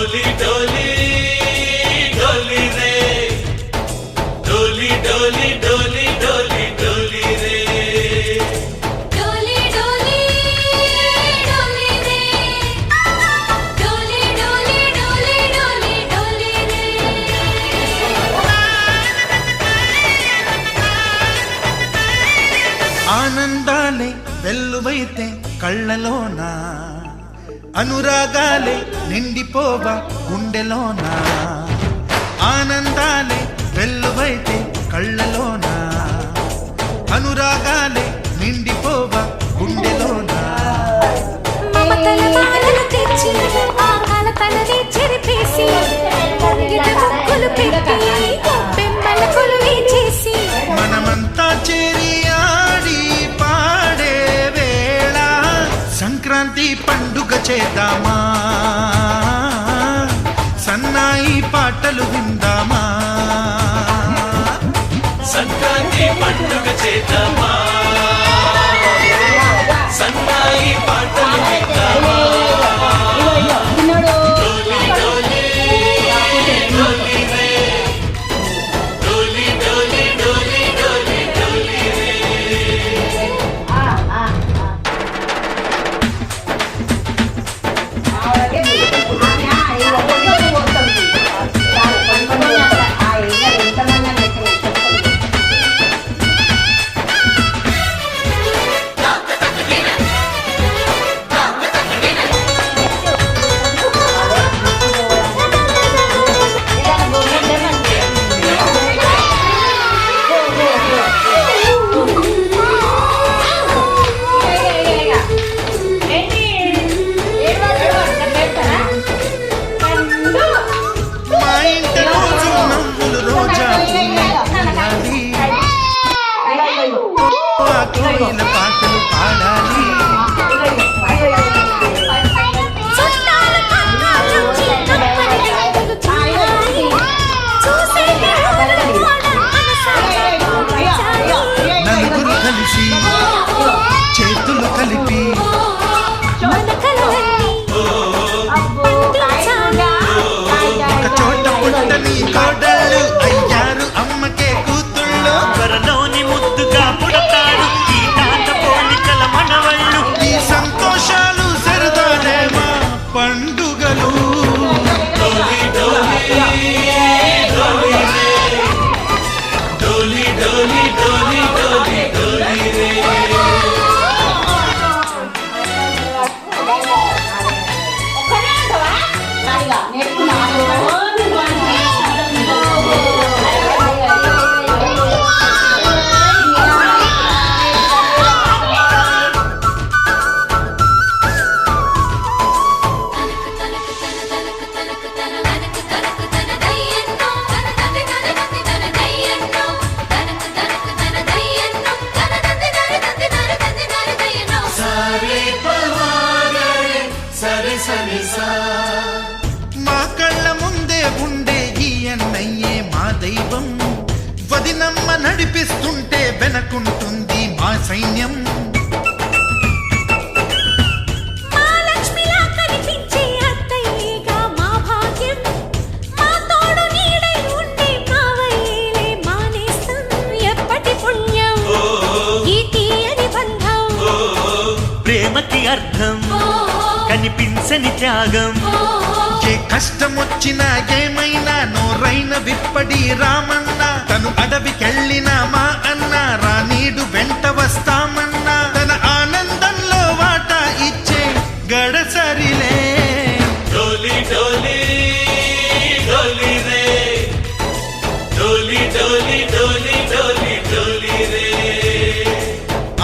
डोली डोली डोली रे डोली डोली डोली डोली डोली रे डोली डोली डोली रे डोली डोली डोली डोली डोली रे ఆనందాలే వెల్లువైతే కళ్ళలోనా అనురాగాలే నిండిపోవా గుండెలోనా ఆనందాలే వెల్లువైతే కళ్ళలోనా అనురాగాలే నిండిపోవా గుండెలోనా మమతల మాలలు తెచ్చి ఆకలతలని చెరిపేసి పొంగిన ముక్కులు పెట్టి బెమ్మల కొలువి చేసి మనమంతా చేరి ఆడి పాడే వేళ సంక్రాంతి పండుగ చేద్దామా సన్నాయి పాటలు విందామా సంక్రాంతి పండుగ చేద్దామా సన్నాయి పాటలు విందామా డోలి డోలి డోలి రే డోలి డోలి డోలి డోలి డోలి రే మా ఇంటి రోజు నవ్వులు రోజా పూయాలి ఆ కోయిల పాటలు పాడాలి చుట్టాల పక్క నుంచి కప్పని గంటలు చూడాలి చూసేది ఎవరు కూడా మనసారా చాలి నలుగురు కలిసి చేతులు కలిపి మన కలలన్నీ పండించాలి ఒక చోట పుట్టని కోడళ్ళు అయ్యారు అమ్మకే కూతుళ్ళు త్వరలోని ముద్దుగా పుడతాడు ఈ తాత పోలికల మనవళ్ళు ఈ సంతోషాలు సరదాలేమా పండుగలు డోలి డోలి డోలి రే డోలి డోలి డోలి డోలి డోలి రే సరే పవారే సరే సరే సా మా కళ్ళ ముందే ఉండే ఈ అన్నయ్యే మా దైవం వదినమ్మ నడిపిస్తుంటే వెనకుంటుంది మా సైన్యం మా లక్ష్మిలా కనిపించే అత్తయ్యేగా మా భాగ్యం మా తోడు నీడై ఉండే మావయ్యేలే మా నేస్తం ఎప్పటి పుణ్యం ఈ తీయని బంధం ప్రేమకి అర్థం కనిపించని త్యాగం ఏ కష్టం వచ్చినా ఏమైనా నోరైన విప్పడి రామన్న తను అడవికెళ్ళినా మా అన్న రానీడు వెంట వస్తామన్నా తన ఆనందంలో వాటా ఇచ్చే గడసరిలే డోలి డోలి డోలి రే డోలి డోలి డోలి డోలి డోలి రే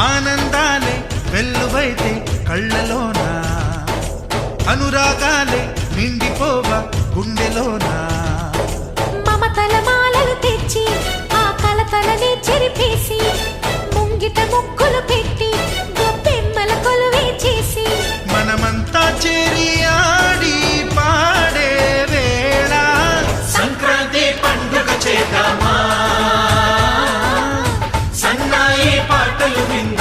ఆనందాలే వెల్లువైతే కళ్ళలోనా అనురాగాలే నిండిపోవా గుండెలోనా మమతల మాలలు తెచ్చి ఆ కలతలని చెరిపేసి ముంగిట ముక్కులు పెట్టి గొప్పెమ్మల కొలువే చేసి మనమంతా చేరి ఆడి పాడే వేళ సంక్రాంతి పండుగ చేద్దామా సన్నాయి పాటలు విందామా